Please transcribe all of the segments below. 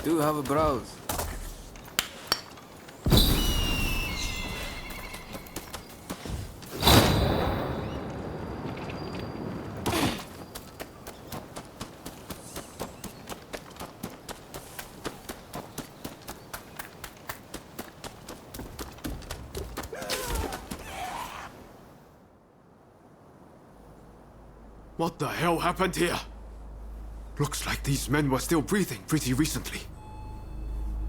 Do have a browse. What the hell happened here? Looks like these men were still breathing pretty recently.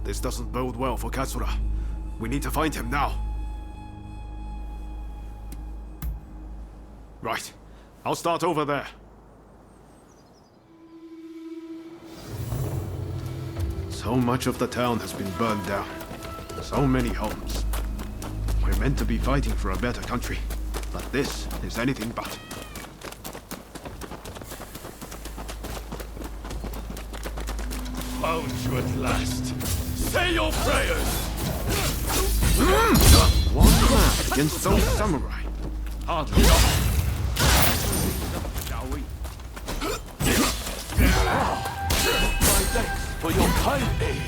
This doesn't bode well for Katsura. We need to find him now. Right. I'll start over there. So much of the town has been burned down. So many homes. We're meant to be fighting for a better country, but this is anything but. Found you at last. Say your prayers! One man against those samurai. Hardly enough. Shall we? My thanks for your kind aid.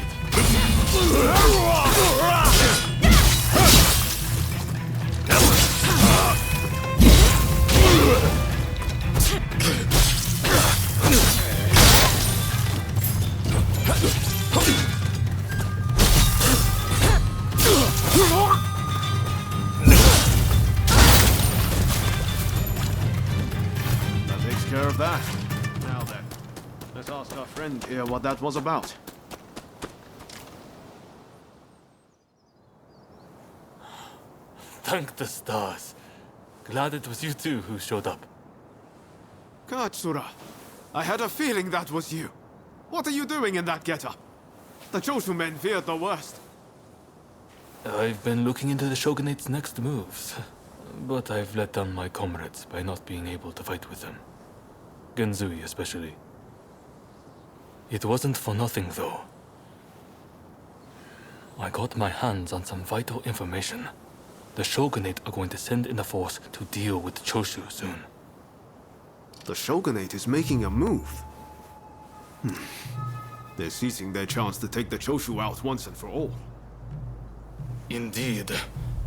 That takes care of that. Now then, let's ask our friend here what that was about. Thank the stars. Glad it was you two who showed up. Katsura, I had a feeling that was you. What are you doing in that getup? The Choshu men feared the worst. I've been looking into the Shogunate's next moves, but I've let down my comrades by not being able to fight with them. Genzui especially. It wasn't for nothing though. I got my hands on some vital information. The Shogunate are going to send in a force to deal with the Choshu soon. The Shogunate is making a move. They're seizing their chance to take the Choshu out once and for all. Indeed.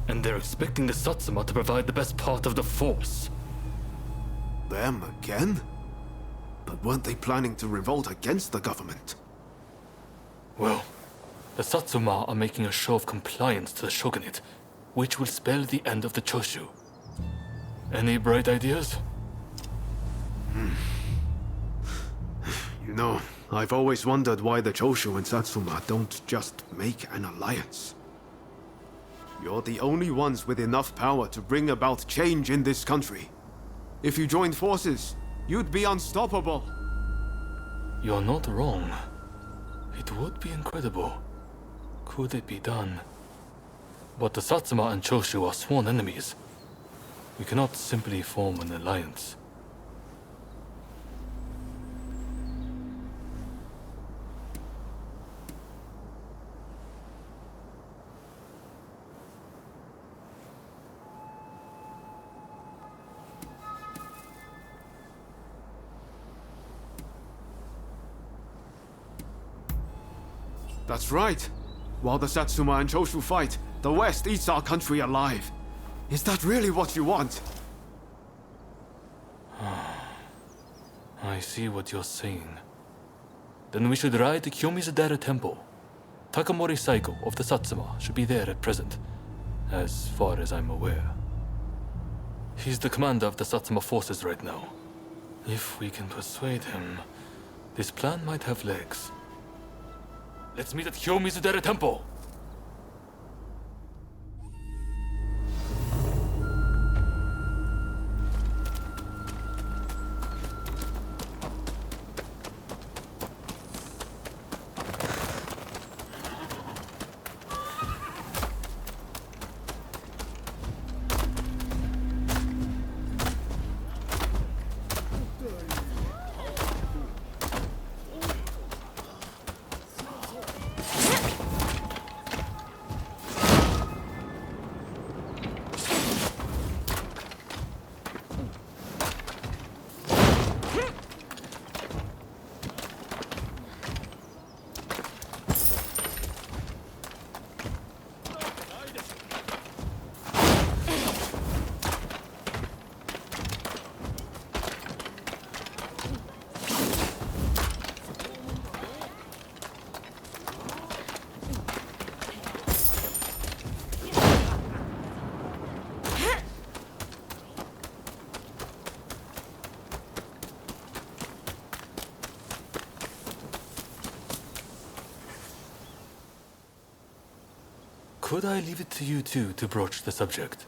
And they're expecting the Satsuma to provide the best part of the force. Them again? But weren't they planning to revolt against the government? Well, the Satsuma are making a show of compliance to the Shogunate, which will spell the end of the Choshu. Any bright ideas? You know, I've always wondered why the Choshu and Satsuma don't just make an alliance. You're the only ones with enough power to bring about change in this country. If you joined forces, you'd be unstoppable. You're not wrong. It would be incredible. Could it be done? But the Satsuma and Choshu are sworn enemies. We cannot simply form an alliance. That's right. While the Satsuma and Choshu fight, the West eats our country alive. Is that really what you want? I see what you're saying. Then we should ride to Kiyomizudera Temple. Takamori Saiko of the Satsuma should be there at present, as far as I'm aware. He's the commander of the Satsuma forces right now. If we can persuade him, this plan might have legs. Let's meet at Kiyomizudera Temple! could I leave it to you two to broach the subject?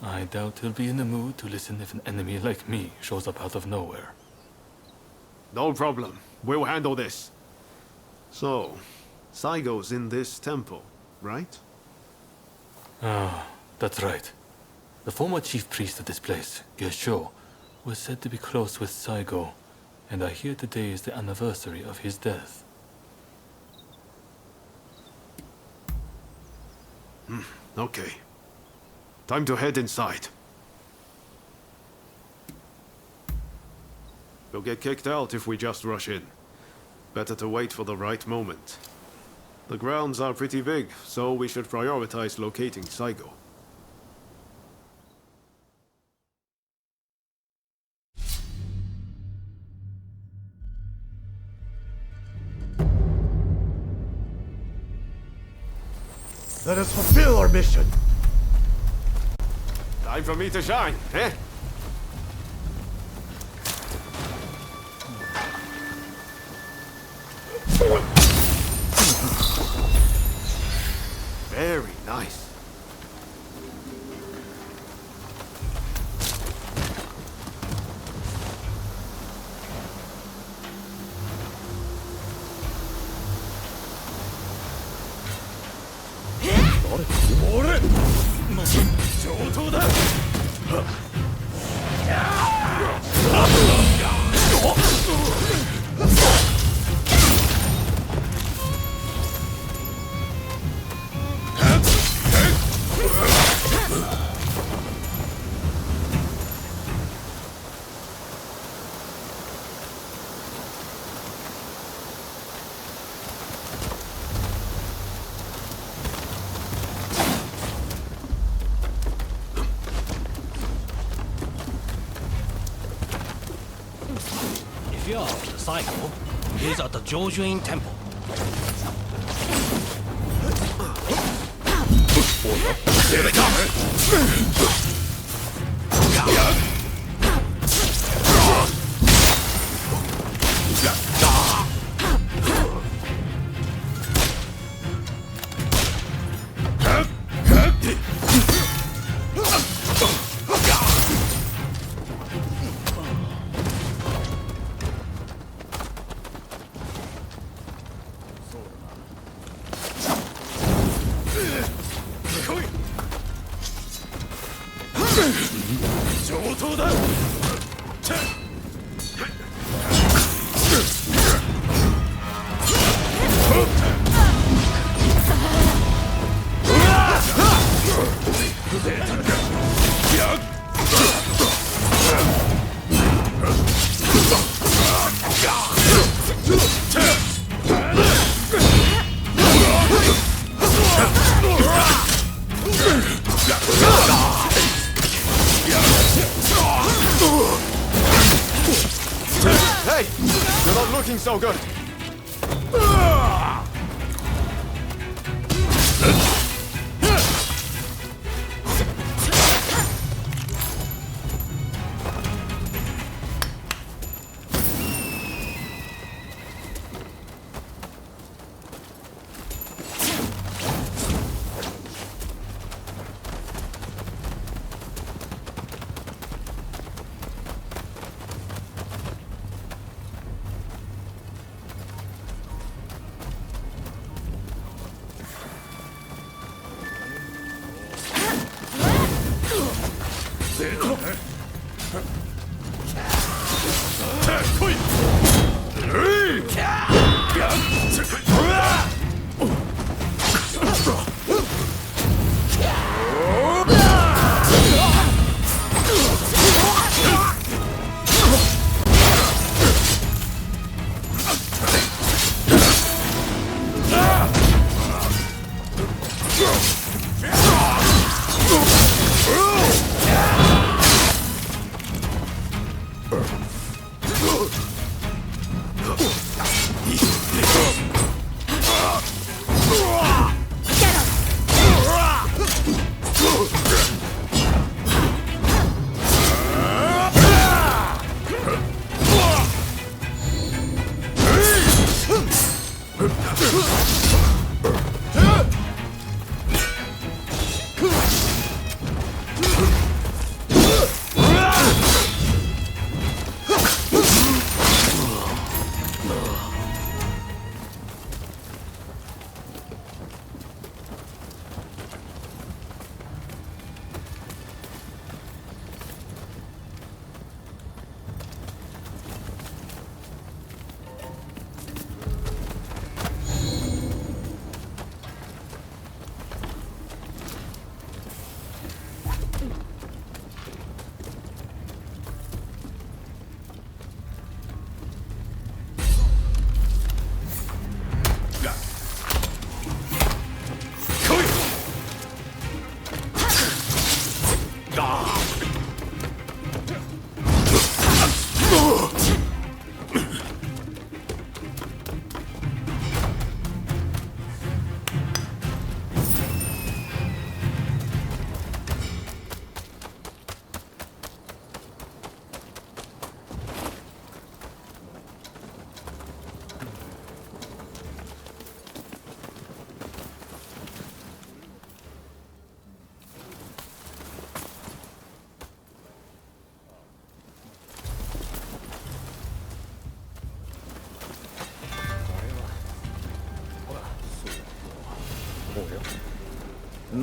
I doubt he'll be in the mood to listen if an enemy like me shows up out of nowhere. No problem. We'll handle this. So, Saigo's in this temple, right? Ah, that's right. The former chief priest of this place, Gesho, was said to be close with Saigo, and I hear today is the anniversary of his death. Okay. Time to head inside. We'll get kicked out if we just rush in. Better to wait for the right moment. The grounds are pretty big, so we should prioritize locating Saigo. Let us fulfill our mission! Time for me to shine, eh? Very nice. If you're after Saigo, he's at the Jojuin Temple. Here they come! Hey! You're not looking so good!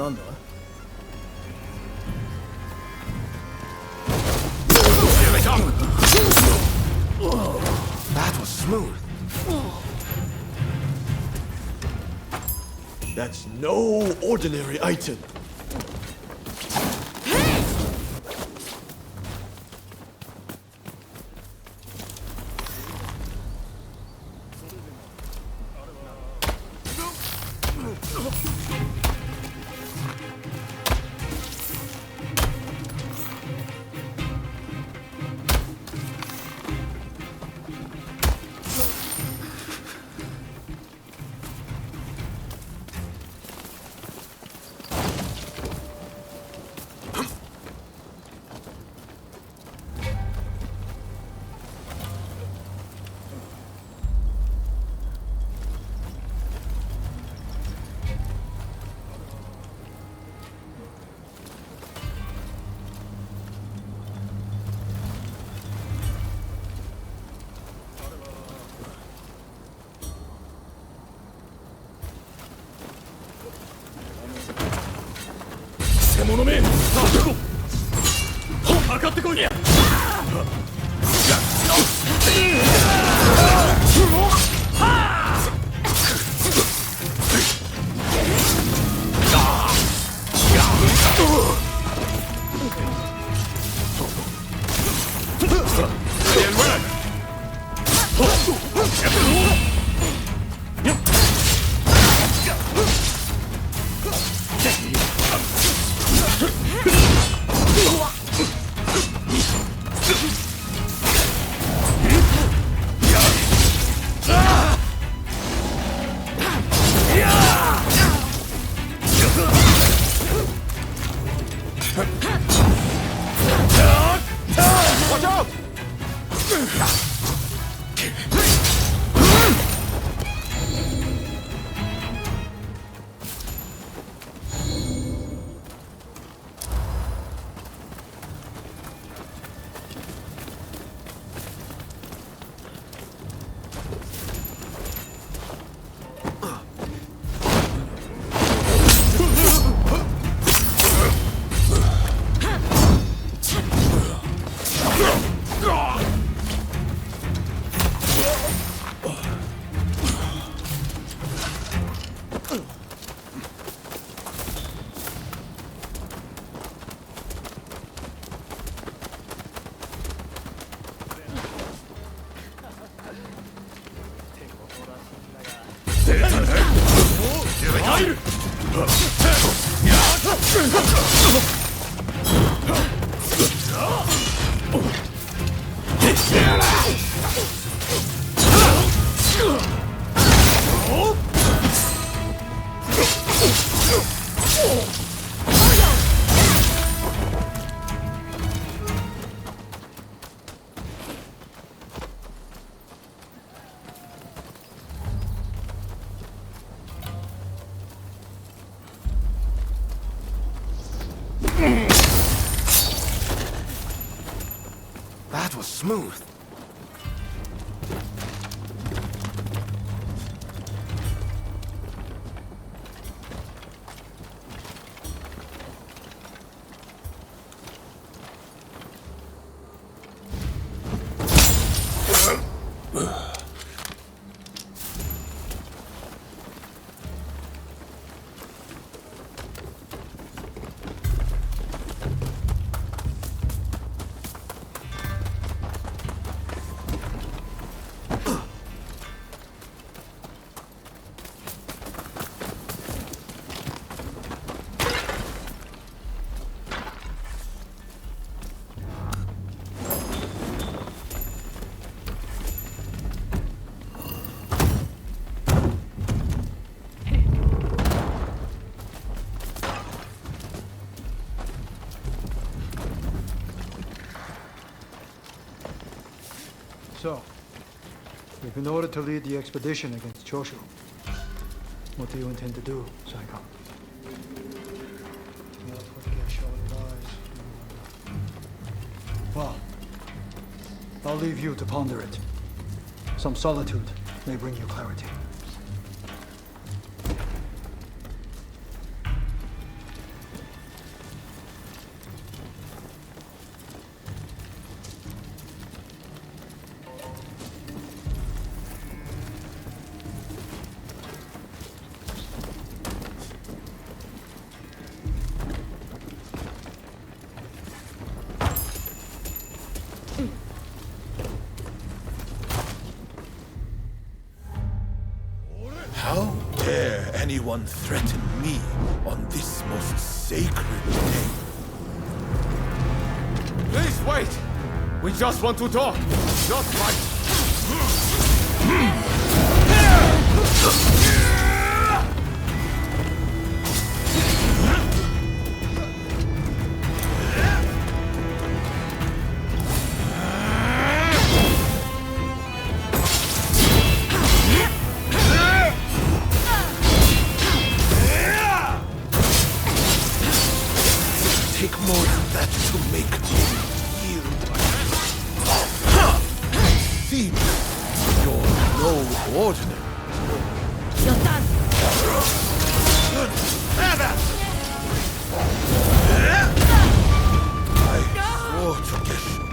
なんだ? Here they come! That was smooth. That's no ordinary item. Watch out! That was smooth. So, you've been ordered to lead the expedition against Choshu. What do you intend to do, Saiko? Well, I'll leave you to ponder it. Some solitude may bring you clarity. anyone threaten me on this most sacred day. Please wait! We just want to talk, not fight! Take more than that to make me yield. Seems you're no ordinary. You're done. I swore to Geshu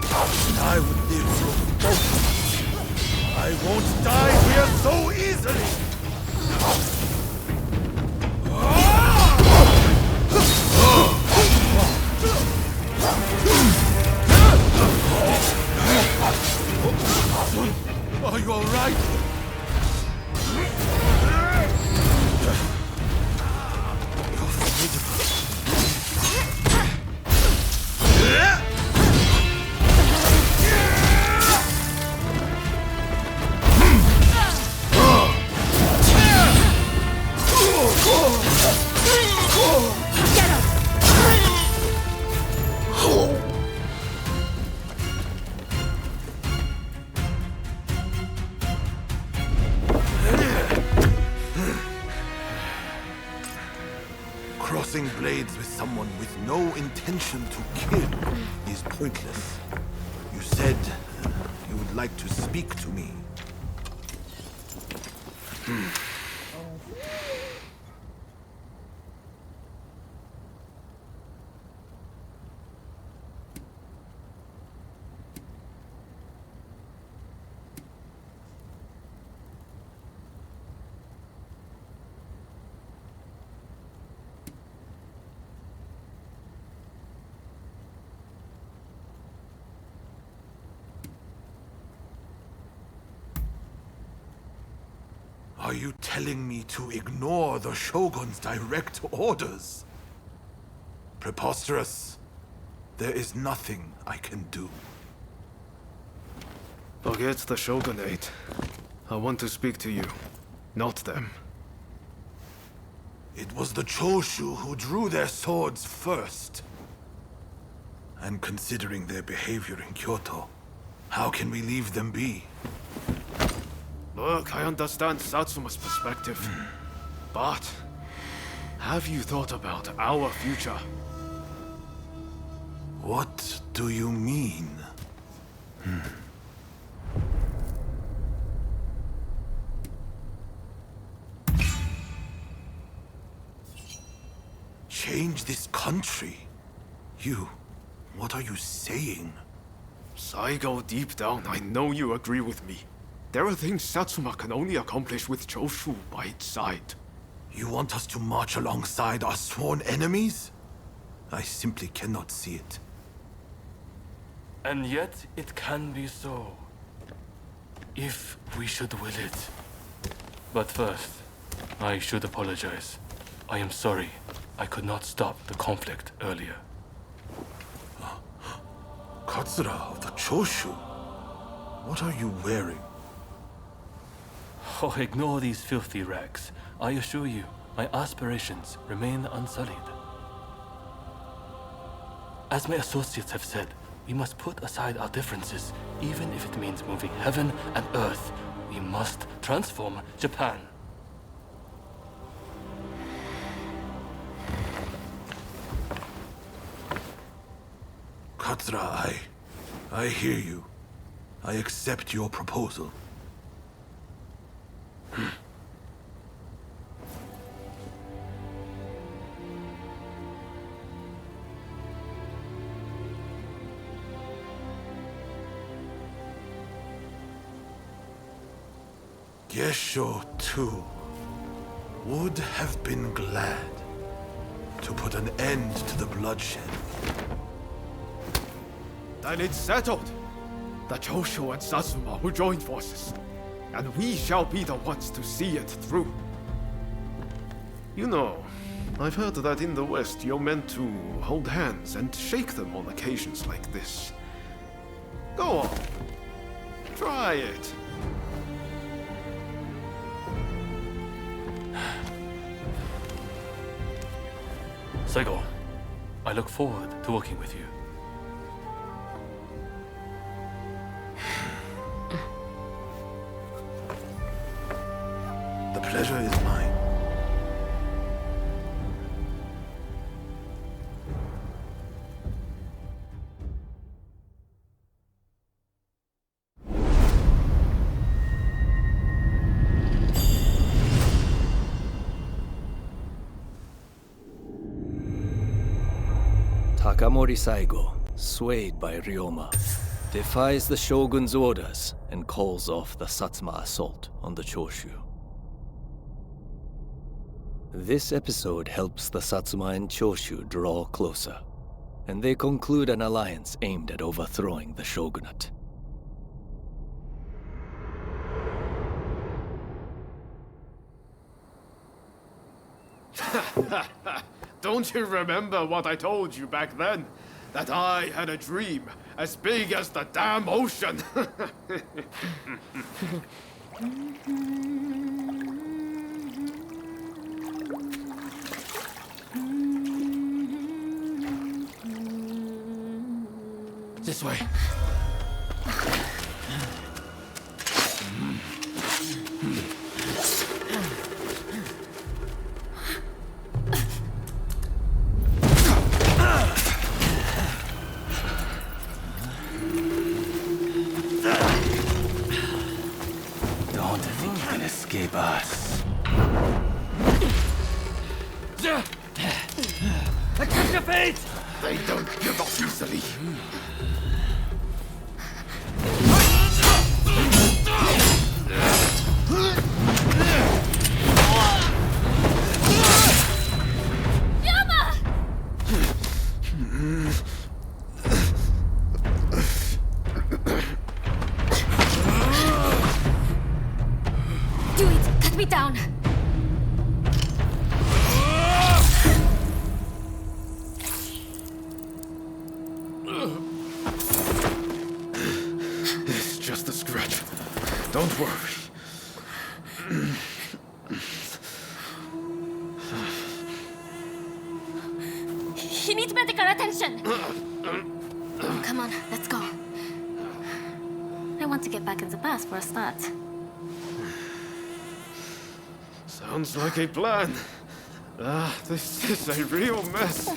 that I would live through both. I won't die here so easily. Are you all right? You're formidable. Get him! Crossing blades with someone with no intention to kill is pointless. You said you would like to speak to me. Are you telling me to ignore the Shogun's direct orders? Preposterous. There is nothing I can do. Forget the Shogunate. I want to speak to you, not them. It was the Choshu who drew their swords first. And considering their behavior in Kyoto, how can we leave them be? Look, I understand Satsuma's perspective. But have you thought about our future? What do you mean? Change this country? What are you saying? Saigo, deep down, I know you agree with me. There are things Satsuma can only accomplish with Choshu by its side. You want us to march alongside our sworn enemies? I simply cannot see it. And yet it can be so, if we should will it. But first, I should apologize. I am sorry I could not stop the conflict earlier. Katsura of the Choshu? What are you wearing? Oh, ignore these filthy rags. I assure you, my aspirations remain unsullied. As my associates have said, we must put aside our differences, even if it means moving heaven and earth. We must transform Japan. Katsura, I hear you. I accept your proposal. Gesho, too, would have been glad to put an end to the bloodshed. Then it's settled. The Choshu and Satsuma will join forces, and we shall be the ones to see it through. You know, I've heard that in the West you're meant to hold hands and shake them on occasions like this. Go on. Try it. Saigo, I look forward to working with you. The pleasure is mine. Takamori Saigo, swayed by Ryoma, defies the shogun's orders and calls off the Satsuma assault on the Choshu. This episode helps the Satsuma and Choshu draw closer, and they conclude an alliance aimed at overthrowing the shogunate. Don't you remember what I told you back then? That I had a dream as big as the damn ocean. This way. Don't think you can escape us. Attack the fate! They don't give up easily. Do it! Cut me down! It's just a scratch. Don't worry. He needs medical attention! Come on, let's go. I want to get back in the past for a start. Sounds like a plan. This is a real mess.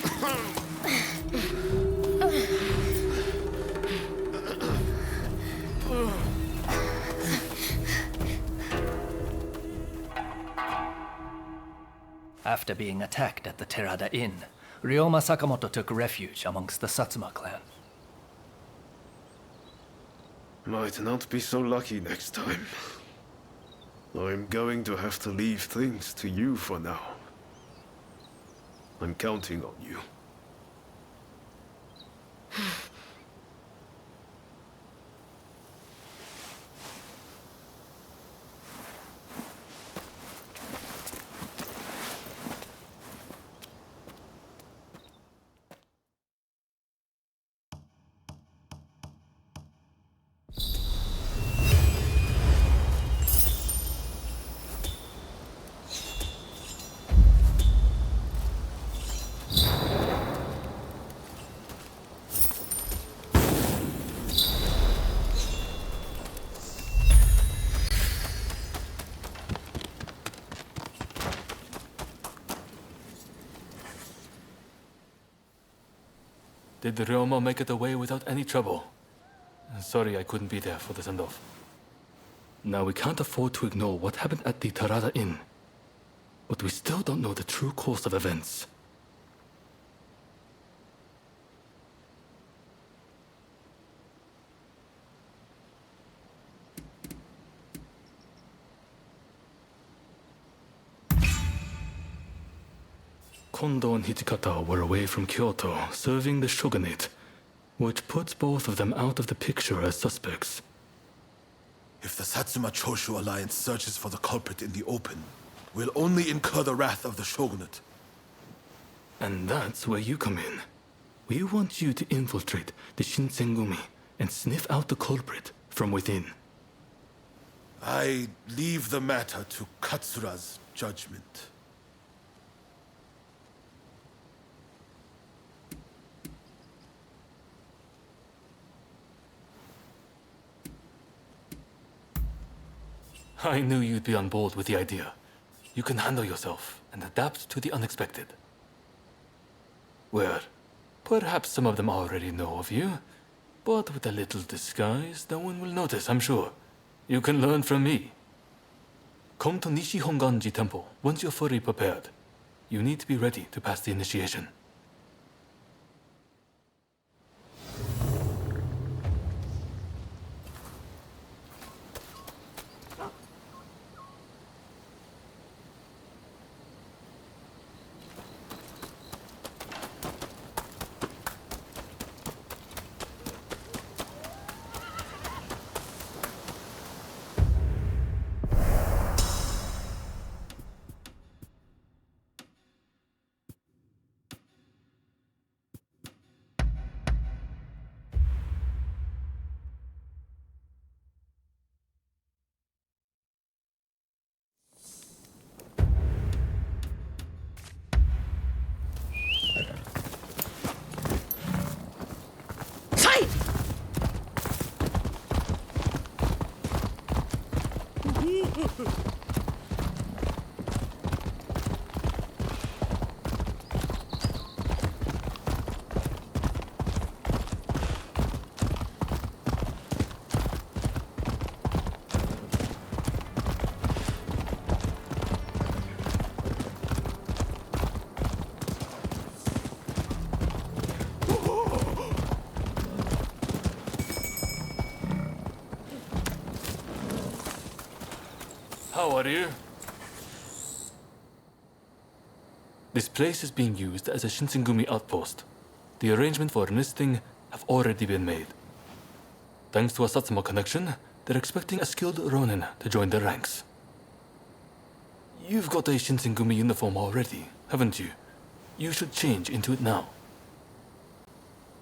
After being attacked at the Terada Inn, Ryoma Sakamoto took refuge amongst the Satsuma clan. Might not be so lucky next time. I'm going to have to leave things to you for now. I'm counting on you. Did Ryoma make it away without any trouble? Sorry I couldn't be there for the send-off. Now we can't afford to ignore what happened at the Terada Inn. But we still don't know the true course of events. Kondo and Hijikata were away from Kyoto, serving the shogunate, which puts both of them out of the picture as suspects. If the Satsuma Choshu alliance searches for the culprit in the open, will only incur the wrath of the shogunate. And that's where you come in. We want you to infiltrate the Shinsengumi and sniff out the culprit from within. I leave the matter to Katsura's judgment. I knew you'd be on board with the idea. You can handle yourself and adapt to the unexpected. Well, perhaps some of them already know of you, but with a little disguise, no one will notice, I'm sure. You can learn from me. Come to Nishi Honganji Temple once you're fully prepared. You need to be ready to pass the initiation. How are you? This place is being used as a Shinsengumi outpost. The arrangement for enlisting have already been made. Thanks to a Satsuma connection, they're expecting a skilled Ronin to join their ranks. You've got a Shinsengumi uniform already, haven't you? You should change into it now.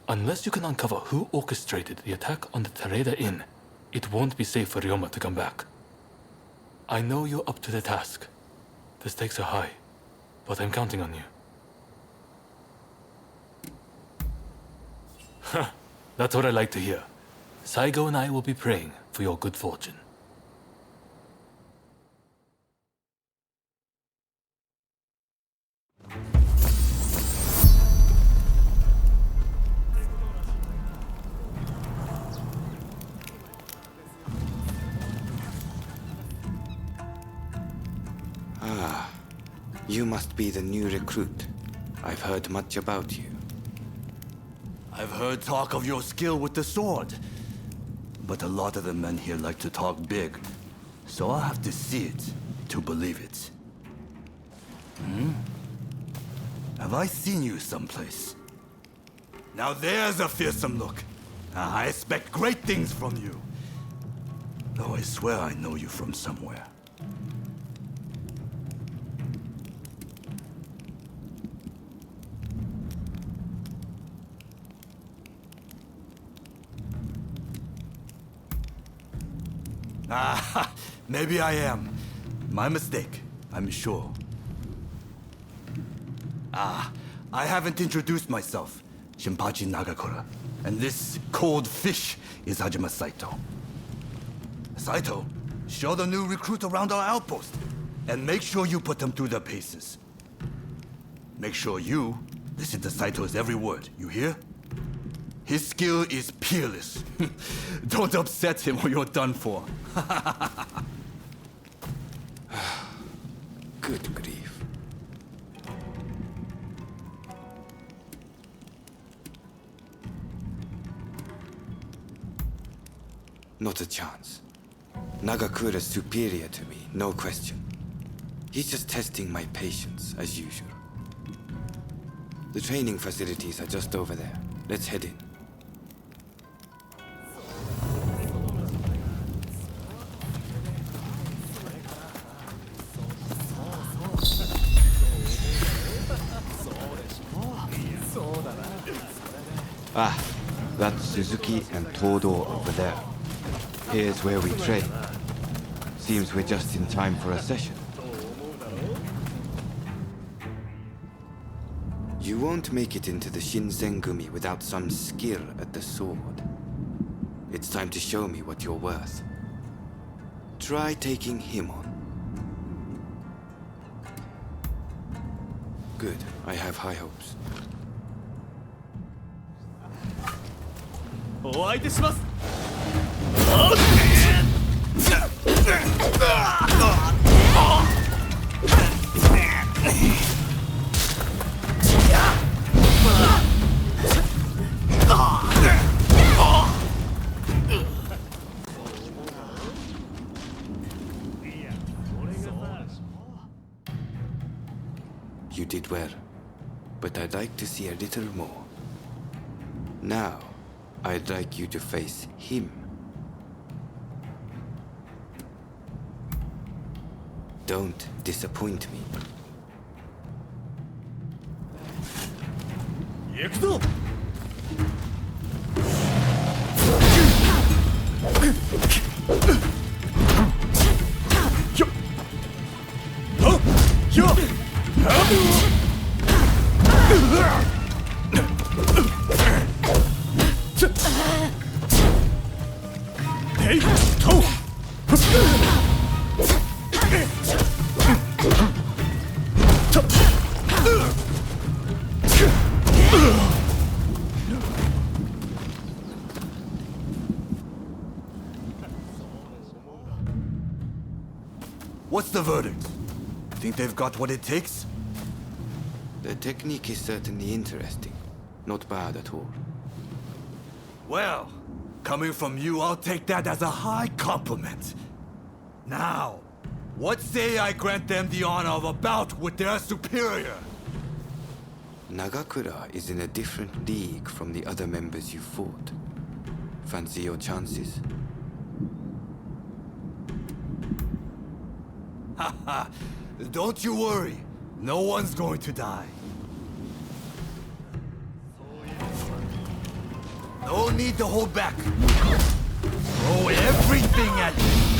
Unless you can uncover who orchestrated the attack on the Tereda Inn, it won't be safe for Ryoma to come back. I know you're up to the task. The stakes are high, but I'm counting on you. That's what I like to hear. Saigo and I will be praying for your good fortune. You must be the new recruit. I've heard much about you. I've heard talk of your skill with the sword. But a lot of the men here like to talk big. So I'll have to see it to believe it. Have I seen you someplace? Now there's a fearsome look. I expect great things from you. Though I swear I know you from somewhere. Maybe I am. My mistake, I'm sure. I haven't introduced myself. Shinpachi Nagakura. And this cold fish is Hajime Saito. Saito, show the new recruit around our outpost. And make sure you put them through their paces. Make sure you listen to Saito's every word, you hear? His skill is peerless. Don't upset him or you're done for. Good grief. Not a chance. Nagakura's superior to me, no question. He's just testing my patience, as usual. The training facilities are just over there. Let's head in. Ah, that's Suzuki and Todo over there. Here's where we train. Seems we're just in time for a session. You won't make it into the Shinsengumi without some skill at the sword. It's time to show me what you're worth. Try taking him on. Good. I have high hopes. お相手します。You did well, but I'd like to see a little more. Now, I'd like you to face him. Don't disappoint me. 行くぞ。What's the verdict? Think they've got what it takes? The technique is certainly interesting. Not bad at all. Well, coming from you, I'll take that as a high compliment. Now, what say I grant them the honor of a bout with their superior? Nagakura is in a different league from the other members you fought. Fancy your chances? Haha, don't you worry. No one's going to die. No need to hold back. Throw everything at me.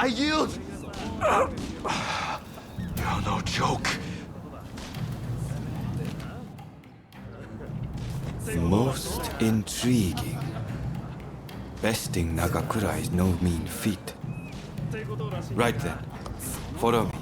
I yield! You're no joke. Most intriguing. Besting Nagakura is no mean feat. Right then, follow me.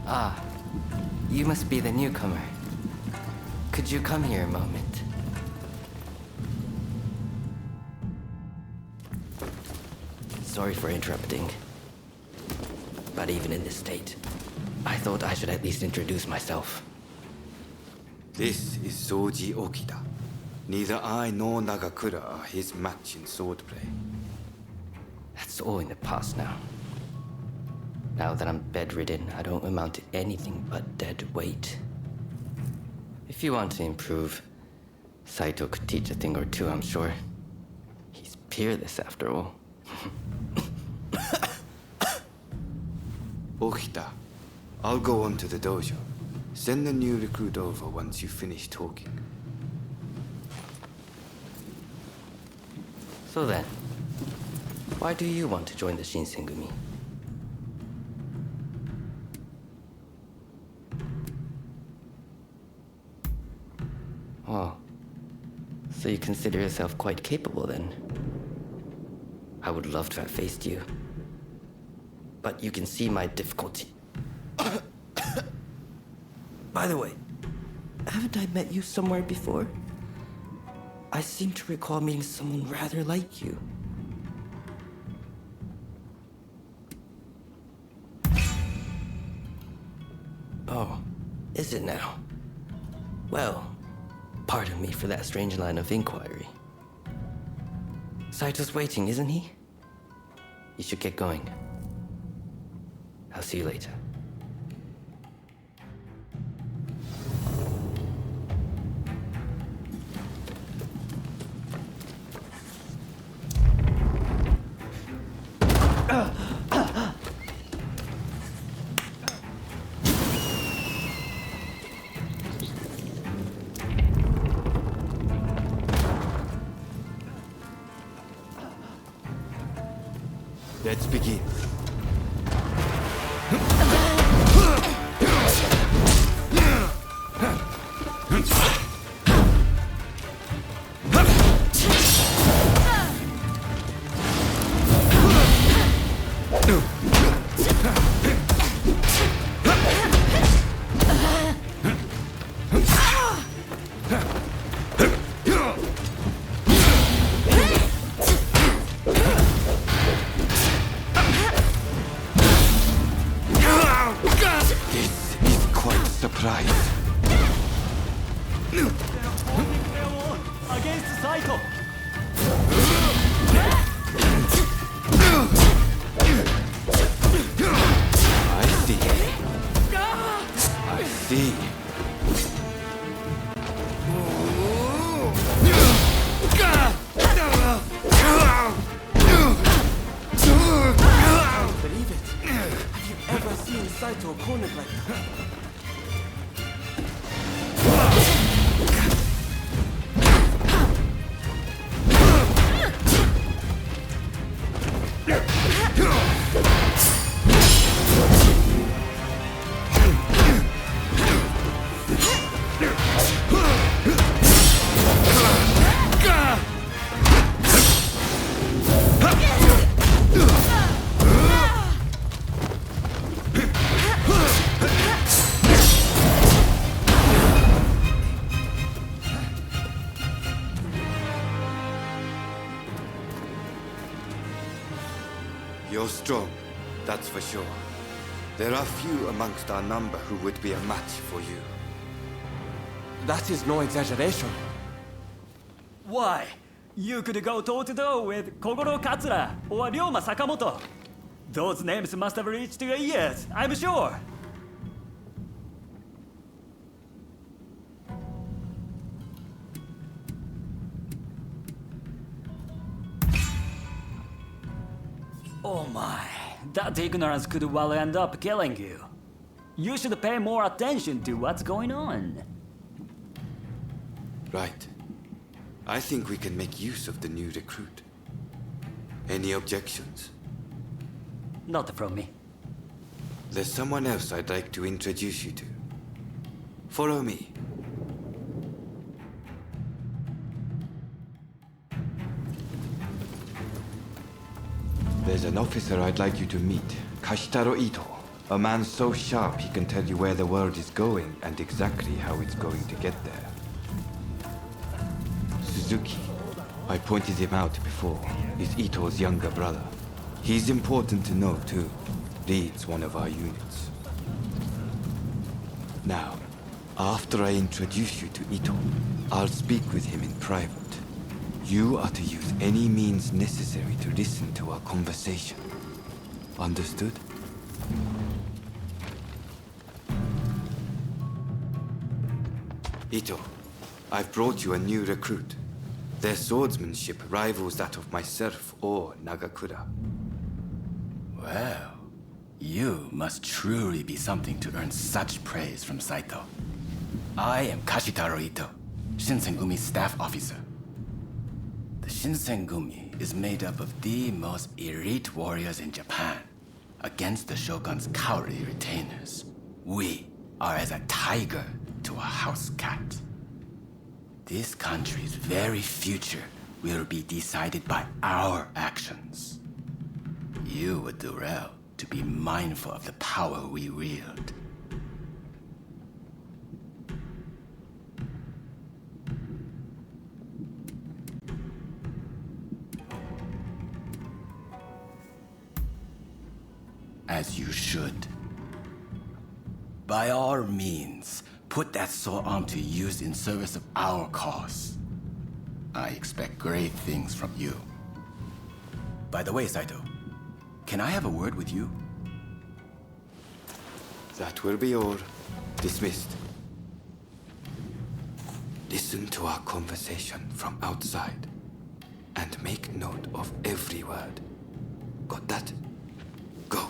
Ah, you must be the newcomer. Could you come here a moment? Sorry for interrupting. But even in this state, I thought I should at least introduce myself. This is Soji Okida. Neither I nor Nagakura are his match in swordplay. That's all in the past now. Now that I'm bedridden, I don't amount to anything but dead weight. If you want to improve, Saito could teach a thing or two, I'm sure. He's peerless after all. Okita, I'll go on to the dojo. Send the new recruit over once you finish talking. So then, why do you want to join the Shinsengumi? Oh, so you consider yourself quite capable then? I would love to have faced you. But you can see my difficulty. By the way, haven't I met you somewhere before? I seem to recall meeting someone rather like you. Oh, is it now? Well, pardon me for that strange line of inquiry. Saito's waiting, isn't he? You should get going. I'll see you later. Let's begin. You're strong, that's for sure. There are few amongst our number who would be a match for you. That is no exaggeration. Why? You could go toe-to-toe with Kogoro Katsura or Ryoma Sakamoto. Those names must have reached your ears, I'm sure. Oh my, that ignorance could well end up killing you. You should pay more attention to what's going on. Right. I think we can make use of the new recruit. Any objections? Not from me. There's someone else I'd like to introduce you to. Follow me. There's an officer I'd like you to meet, Kashitaro Ito. A man so sharp he can tell you where the world is going and exactly how it's going to get there. Suzuki, I pointed him out before, is Ito's younger brother. He's important to know too. Leads one of our units. Now, after I introduce you to Ito, I'll speak with him in private. You are to use any means necessary to listen to our conversation. Understood? Ito, I've brought you a new recruit. Their swordsmanship rivals that of myself or Nagakura. Well, you must truly be something to earn such praise from Saito. I am Kashitaro Ito, Shinsengumi's staff officer. The Shinsengumi is made up of the most elite warriors in Japan against the Shogun's cowardly retainers. We are as a tiger to a house cat. This country's very future will be decided by our actions. You would do well to be mindful of the power we wield. As you should. By all means, put that sword arm to use in service of our cause. I expect great things from you. By the way, Saito, can I have a word with you? That will be all. Dismissed. Listen to our conversation from outside and make note of every word. Got that? Go.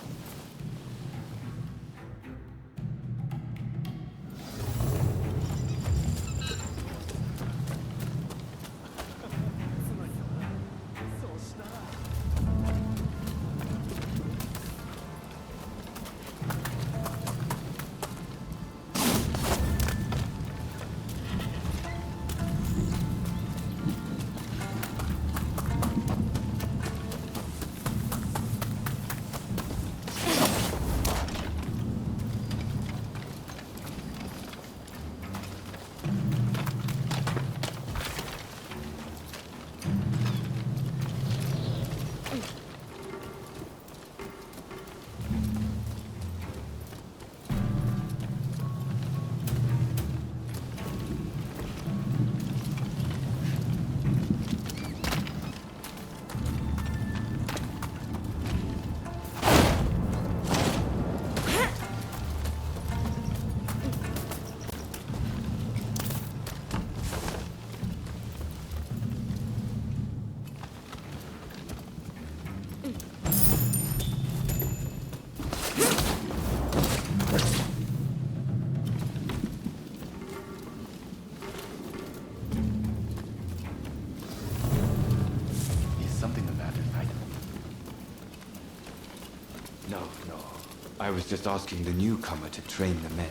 I was just asking the newcomer to train the men.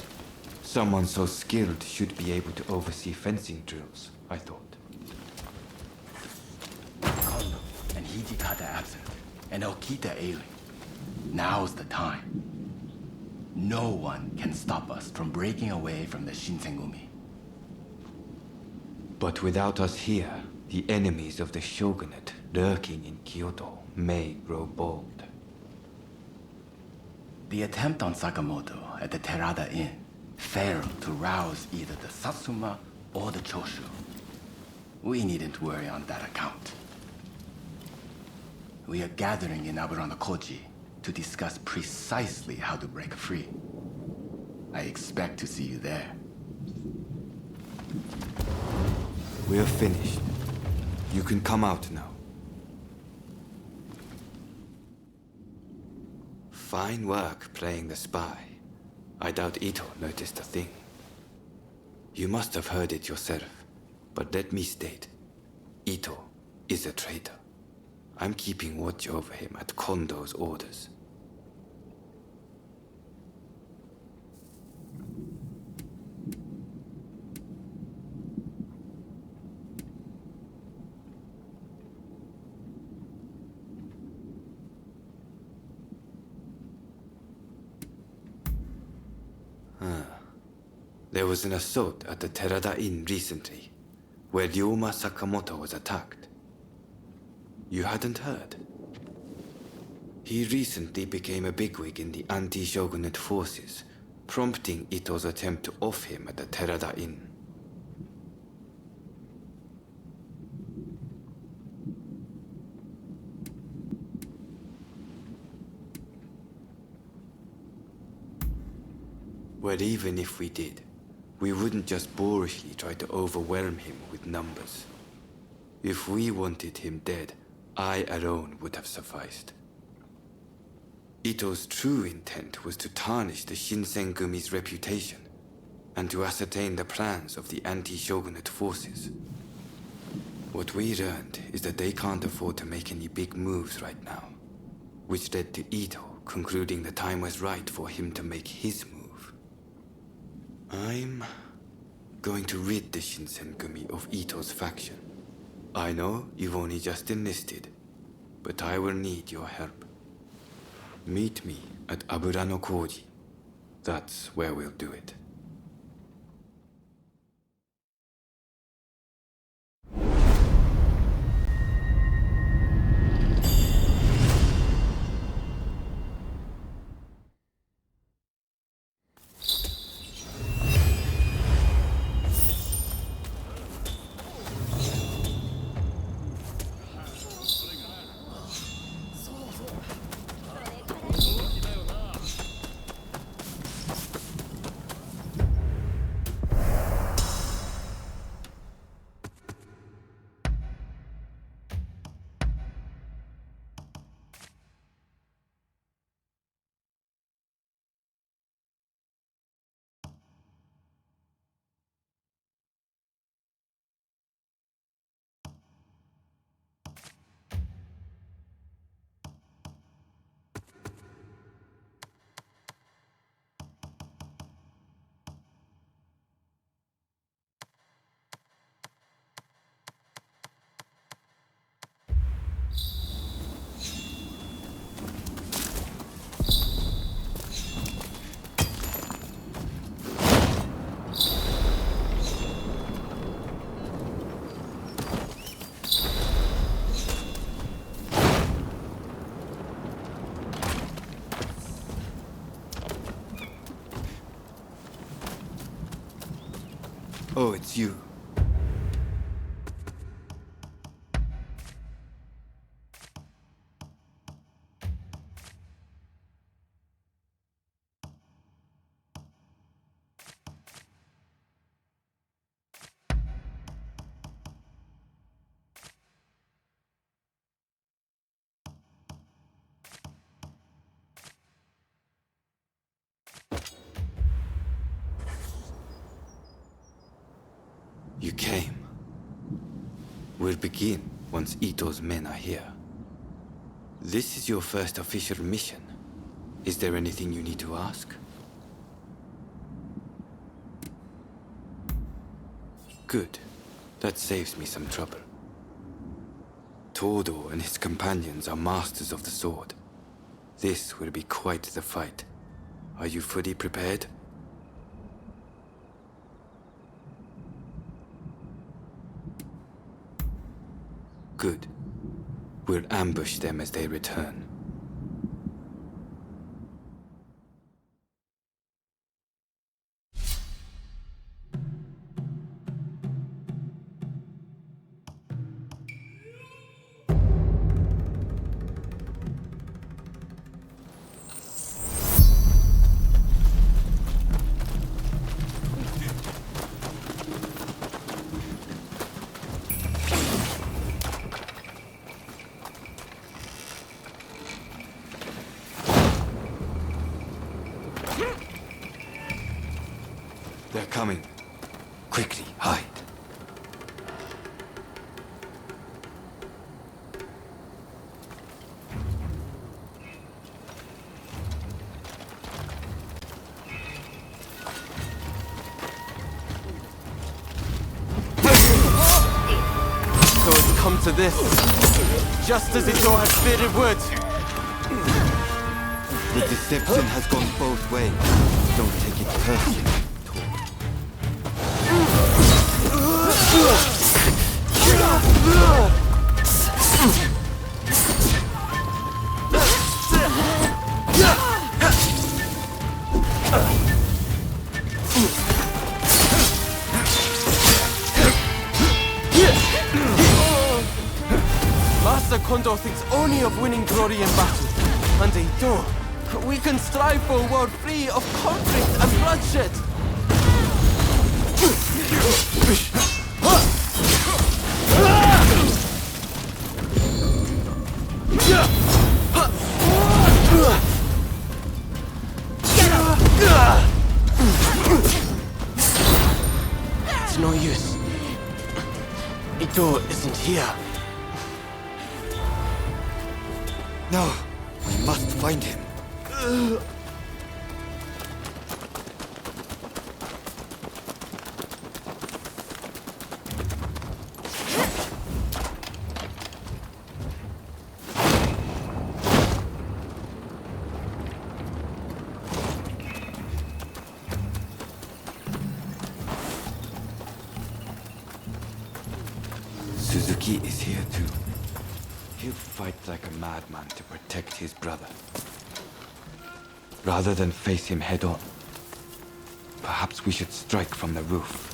Someone so skilled should be able to oversee fencing drills, I thought. Kondo and Hijikata absent, and Okita ailing. Now's the time. No one can stop us from breaking away from the Shinsengumi. But without us here, the enemies of the Shogunate lurking in Kyoto may grow bold. The attempt on Sakamoto at the Terada Inn failed to rouse either the Satsuma or the Choshu. We needn't worry on that account. We are gathering in Aburanokoji to discuss precisely how to break free. I expect to see you there. We're finished. You can come out now. Fine work playing the spy. I doubt Ito noticed a thing. You must have heard it yourself, but let me state, Ito is a traitor. I'm keeping watch over him at Kondo's orders. There was an assault at the Terada Inn recently, where Ryoma Sakamoto was attacked. You hadn't heard? He recently became a bigwig in the anti-shogunate forces, prompting Ito's attempt to off him at the Terada Inn. Well, even if we did, we wouldn't just boorishly try to overwhelm him with numbers. If we wanted him dead, I alone would have sufficed. Ito's true intent was to tarnish the Shinsengumi's reputation, and to ascertain the plans of the anti-shogunate forces. What we learned is that they can't afford to make any big moves right now, which led to Ito concluding the time was right for him to make his move. I'm going to rid the Shinsengumi of Ito's faction. I know you've only just enlisted, but I will need your help. Meet me at Abura no Koji. That's where we'll do it. Oh, it's you. You came. We'll begin once Ito's men are here. This is your first official mission. Is there anything you need to ask? Good. That saves me some trouble. Todo and his companions are masters of the sword. This will be quite the fight. Are you fully prepared? Good. We'll ambush them as they return. They're coming. Quickly, hide. So it's come to this. Just as Ito had feared it would. The deception has gone both ways. Don't take it personally. Master Kondo thinks only of winning glory in battle. And Ito, we can strive for a world free of conflict and bloodshed. no use. Ito isn't here. No, we must find him. Suzuki is here too. He'll fight like a madman to protect his brother. Rather than face him head on, perhaps we should strike from the roof.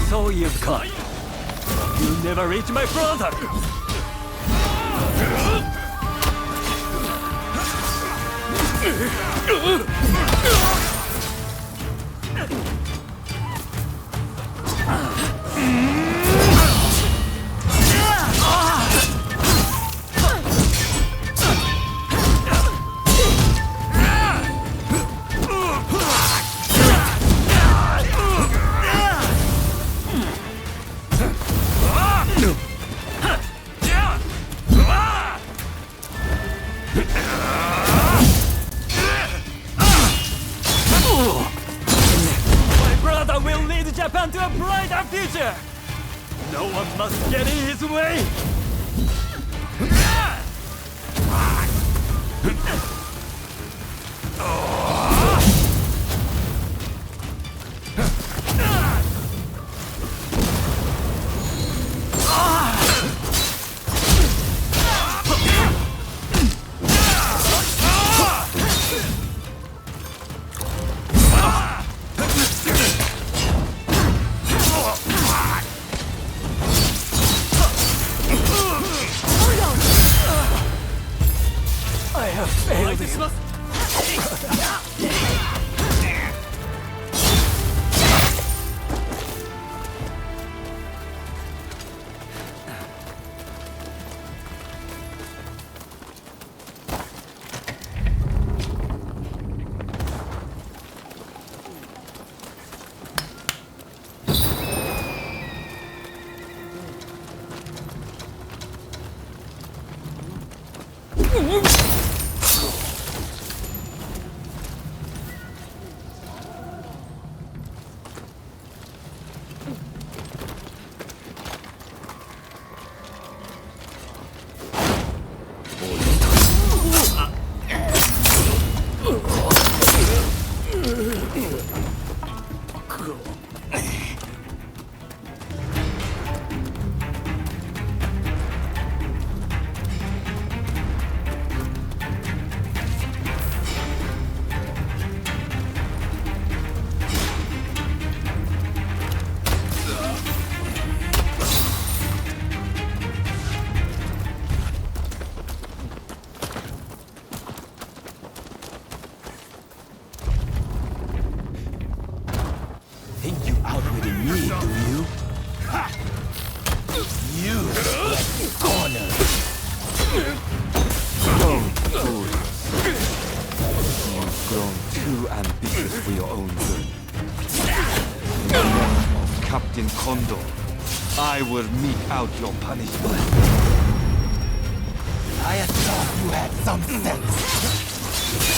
So you've come. You never reach my brother! Japan to a brighter future! No one must get in his way! I will mete out your punishment. I thought you had some sense.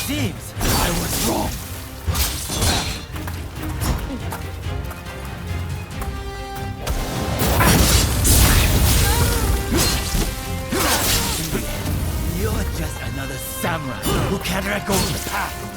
Seems I was wrong. samurai who can't let go of the past.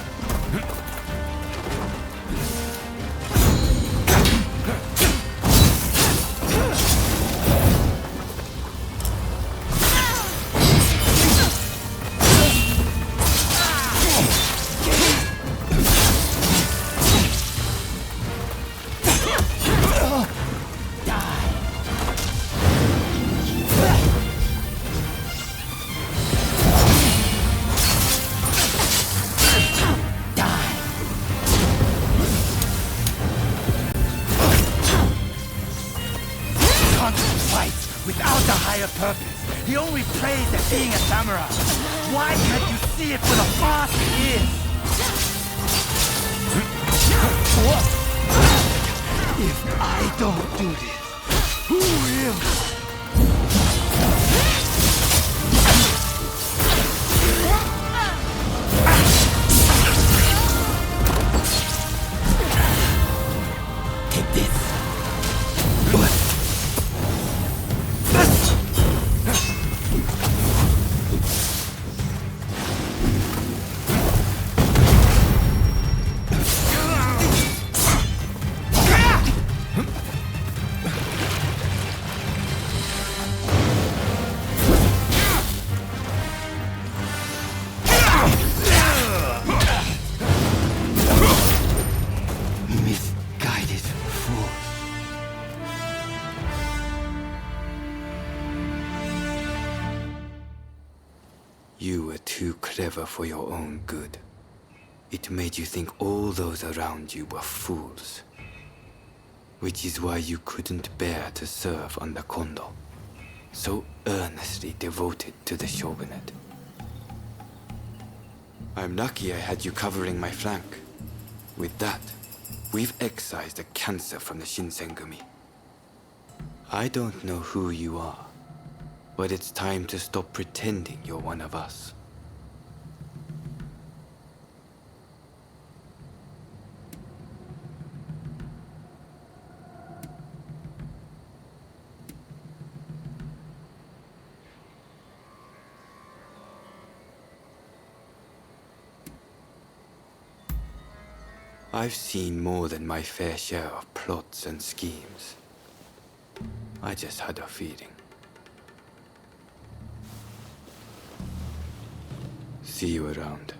Purpose. He only prays at being a samurai. Why can't you see it for the boss he is? If I don't do this, who will? Take this. You were too clever for your own good. It made you think all those around you were fools. Which is why you couldn't bear to serve under Kondo, so earnestly devoted to the shogunate. I'm lucky I had you covering my flank. With that, we've excised the cancer from the Shinsengumi. I don't know who you are, but it's time to stop pretending you're one of us. I've seen more than my fair share of plots and schemes. I just had a feeling. See you around.